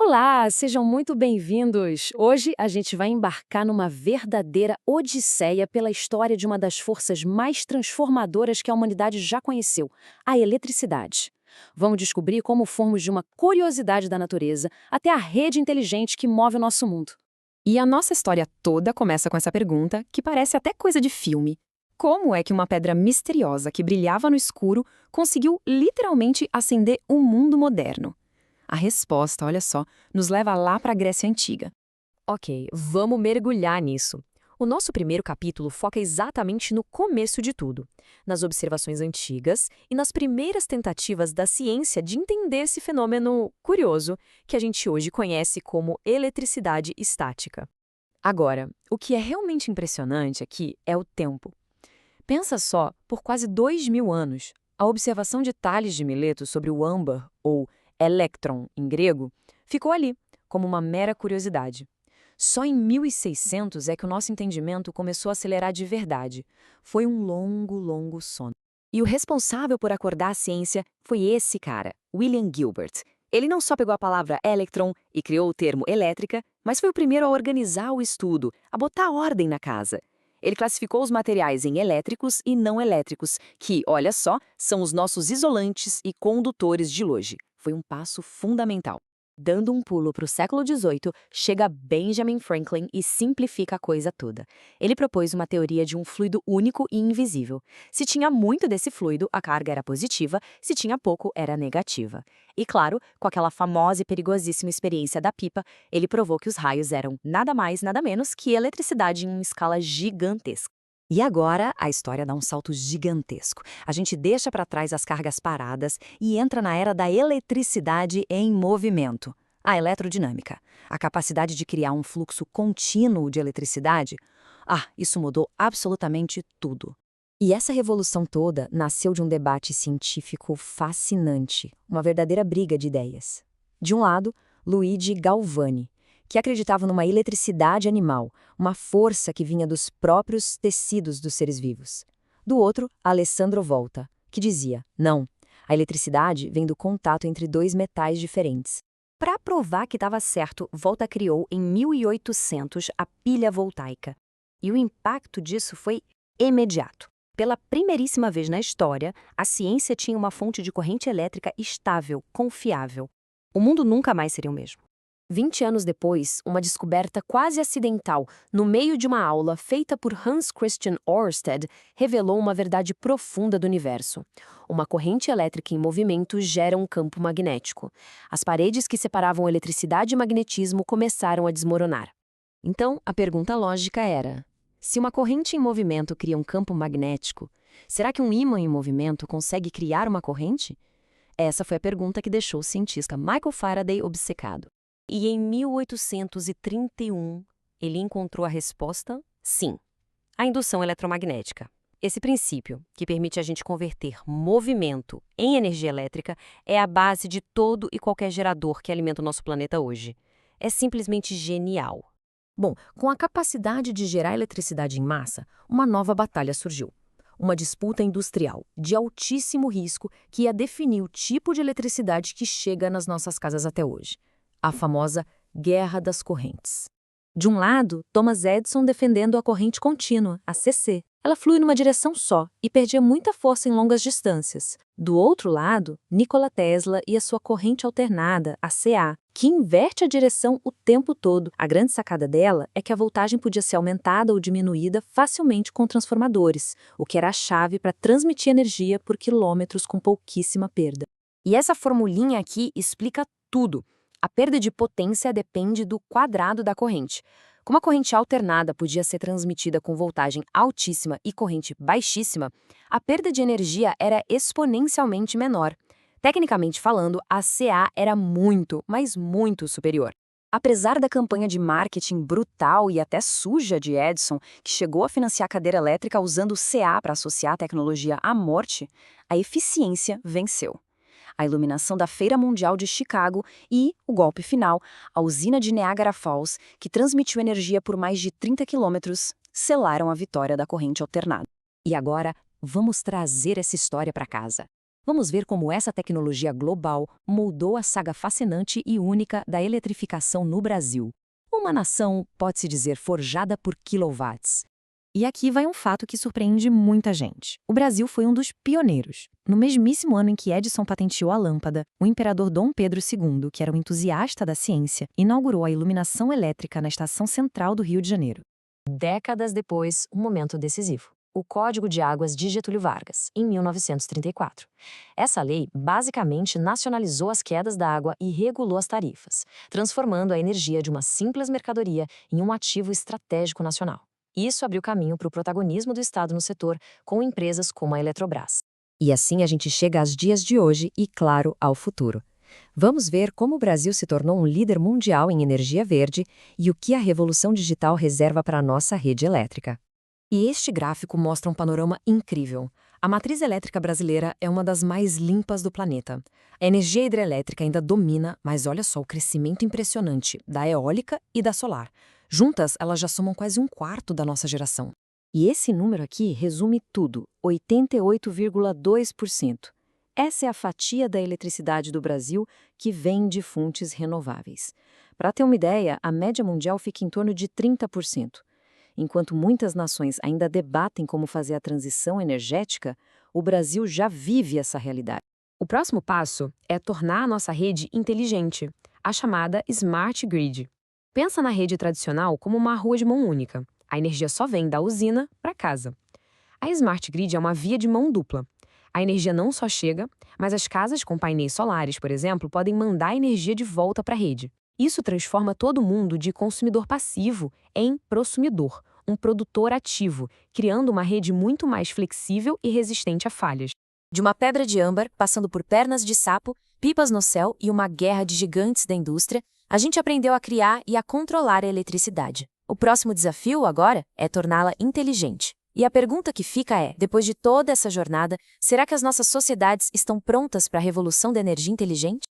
Olá, sejam muito bem-vindos! Hoje a gente vai embarcar numa verdadeira odisseia pela história de uma das forças mais transformadoras que a humanidade já conheceu, a eletricidade. Vamos descobrir como fomos de uma curiosidade da natureza até a rede inteligente que move o nosso mundo. E a nossa história toda começa com essa pergunta, que parece até coisa de filme. Como é que uma pedra misteriosa que brilhava no escuro conseguiu literalmente acender o mundo moderno? A resposta, olha só, nos leva lá para a Grécia Antiga. Ok, vamos mergulhar nisso. O nosso primeiro capítulo foca exatamente no começo de tudo, nas observações antigas e nas primeiras tentativas da ciência de entender esse fenômeno curioso que a gente hoje conhece como eletricidade estática. Agora, o que é realmente impressionante aqui é o tempo. Pensa só, por quase 2000 anos, a observação de Tales de Mileto sobre o âmbar, ou elétron em grego, ficou ali, como uma mera curiosidade. Só em 1600 é que o nosso entendimento começou a acelerar de verdade. Foi um longo, longo sono. E o responsável por acordar a ciência foi esse cara, William Gilbert. Ele não só pegou a palavra elétron e criou o termo elétrica, mas foi o primeiro a organizar o estudo, a botar ordem na casa. Ele classificou os materiais em elétricos e não elétricos, que, olha só, são os nossos isolantes e condutores de hoje. Foi um passo fundamental. Dando um pulo para o século XVIII, chega Benjamin Franklin e simplifica a coisa toda. Ele propôs uma teoria de um fluido único e invisível. Se tinha muito desse fluido, a carga era positiva, se tinha pouco, era negativa. E claro, com aquela famosa e perigosíssima experiência da pipa, ele provou que os raios eram nada mais, nada menos que eletricidade em uma escala gigantesca. E agora, a história dá um salto gigantesco. A gente deixa para trás as cargas paradas e entra na era da eletricidade em movimento. A eletrodinâmica, a capacidade de criar um fluxo contínuo de eletricidade. Isso mudou absolutamente tudo. E essa revolução toda nasceu de um debate científico fascinante, uma verdadeira briga de ideias. De um lado, Luigi Galvani, que acreditava numa eletricidade animal, uma força que vinha dos próprios tecidos dos seres vivos. Do outro, Alessandro Volta, que dizia, não, a eletricidade vem do contato entre dois metais diferentes. Para provar que estava certo, Volta criou em 1800 a pilha voltaica. E o impacto disso foi imediato. Pela primeiríssima vez na história, a ciência tinha uma fonte de corrente elétrica estável, confiável. O mundo nunca mais seria o mesmo. 20 anos depois, uma descoberta quase acidental, no meio de uma aula feita por Hans Christian Ørsted, revelou uma verdade profunda do universo. Uma corrente elétrica em movimento gera um campo magnético. As paredes que separavam eletricidade e magnetismo começaram a desmoronar. Então, a pergunta lógica era: se uma corrente em movimento cria um campo magnético, será que um ímã em movimento consegue criar uma corrente? Essa foi a pergunta que deixou o cientista Michael Faraday obcecado. E em 1831, ele encontrou a resposta: sim, a indução eletromagnética. Esse princípio, que permite a gente converter movimento em energia elétrica, é a base de todo e qualquer gerador que alimenta o nosso planeta hoje. É simplesmente genial. Bom, com a capacidade de gerar eletricidade em massa, uma nova batalha surgiu. Uma disputa industrial de altíssimo risco que ia definir o tipo de eletricidade que chega nas nossas casas até hoje. A famosa Guerra das Correntes. De um lado, Thomas Edison defendendo a corrente contínua, a CC. Ela flui numa direção só e perdia muita força em longas distâncias. Do outro lado, Nikola Tesla e a sua corrente alternada, a CA, que inverte a direção o tempo todo. A grande sacada dela é que a voltagem podia ser aumentada ou diminuída facilmente com transformadores, o que era a chave para transmitir energia por quilômetros com pouquíssima perda. E essa formulinha aqui explica tudo. A perda de potência depende do quadrado da corrente. Como a corrente alternada podia ser transmitida com voltagem altíssima e corrente baixíssima, a perda de energia era exponencialmente menor. Tecnicamente falando, a CA era muito, mas muito superior. Apesar da campanha de marketing brutal e até suja de Edison, que chegou a financiar a cadeira elétrica usando CA para associar a tecnologia à morte, a eficiência venceu. A iluminação da Feira Mundial de Chicago e, o golpe final, a usina de Niagara Falls, que transmitiu energia por mais de 30 quilômetros, selaram a vitória da corrente alternada. E agora, vamos trazer essa história para casa. Vamos ver como essa tecnologia global moldou a saga fascinante e única da eletrificação no Brasil. Uma nação, pode-se dizer, forjada por quilowatts. E aqui vai um fato que surpreende muita gente. O Brasil foi um dos pioneiros. No mesmíssimo ano em que Edison patenteou a lâmpada, o imperador Dom Pedro II, que era um entusiasta da ciência, inaugurou a iluminação elétrica na estação central do Rio de Janeiro. Décadas depois, um momento decisivo. O Código de Águas de Getúlio Vargas, em 1934. Essa lei basicamente nacionalizou as quedas da água e regulou as tarifas, transformando a energia de uma simples mercadoria em um ativo estratégico nacional. Isso abriu caminho para o protagonismo do Estado no setor, com empresas como a Eletrobras. E assim a gente chega aos dias de hoje e, claro, ao futuro. Vamos ver como o Brasil se tornou um líder mundial em energia verde e o que a revolução digital reserva para a nossa rede elétrica. E este gráfico mostra um panorama incrível. A matriz elétrica brasileira é uma das mais limpas do planeta. A energia hidrelétrica ainda domina, mas olha só o crescimento impressionante da eólica e da solar. Juntas, elas já somam quase um quarto da nossa geração. E esse número aqui resume tudo, 88,2%. Essa é a fatia da eletricidade do Brasil que vem de fontes renováveis. Para ter uma ideia, a média mundial fica em torno de 30%. Enquanto muitas nações ainda debatem como fazer a transição energética, o Brasil já vive essa realidade. O próximo passo é tornar a nossa rede inteligente, a chamada Smart Grid. Pensa na rede tradicional como uma rua de mão única. A energia só vem da usina para casa. A Smart Grid é uma via de mão dupla. A energia não só chega, mas as casas com painéis solares, por exemplo, podem mandar a energia de volta para a rede. Isso transforma todo mundo de consumidor passivo em prosumidor, um produtor ativo, criando uma rede muito mais flexível e resistente a falhas. De uma pedra de âmbar, passando por pernas de sapo, pipas no céu e uma guerra de gigantes da indústria, a gente aprendeu a criar e a controlar a eletricidade. O próximo desafio agora é torná-la inteligente. E a pergunta que fica é, depois de toda essa jornada, será que as nossas sociedades estão prontas para a revolução da energia inteligente?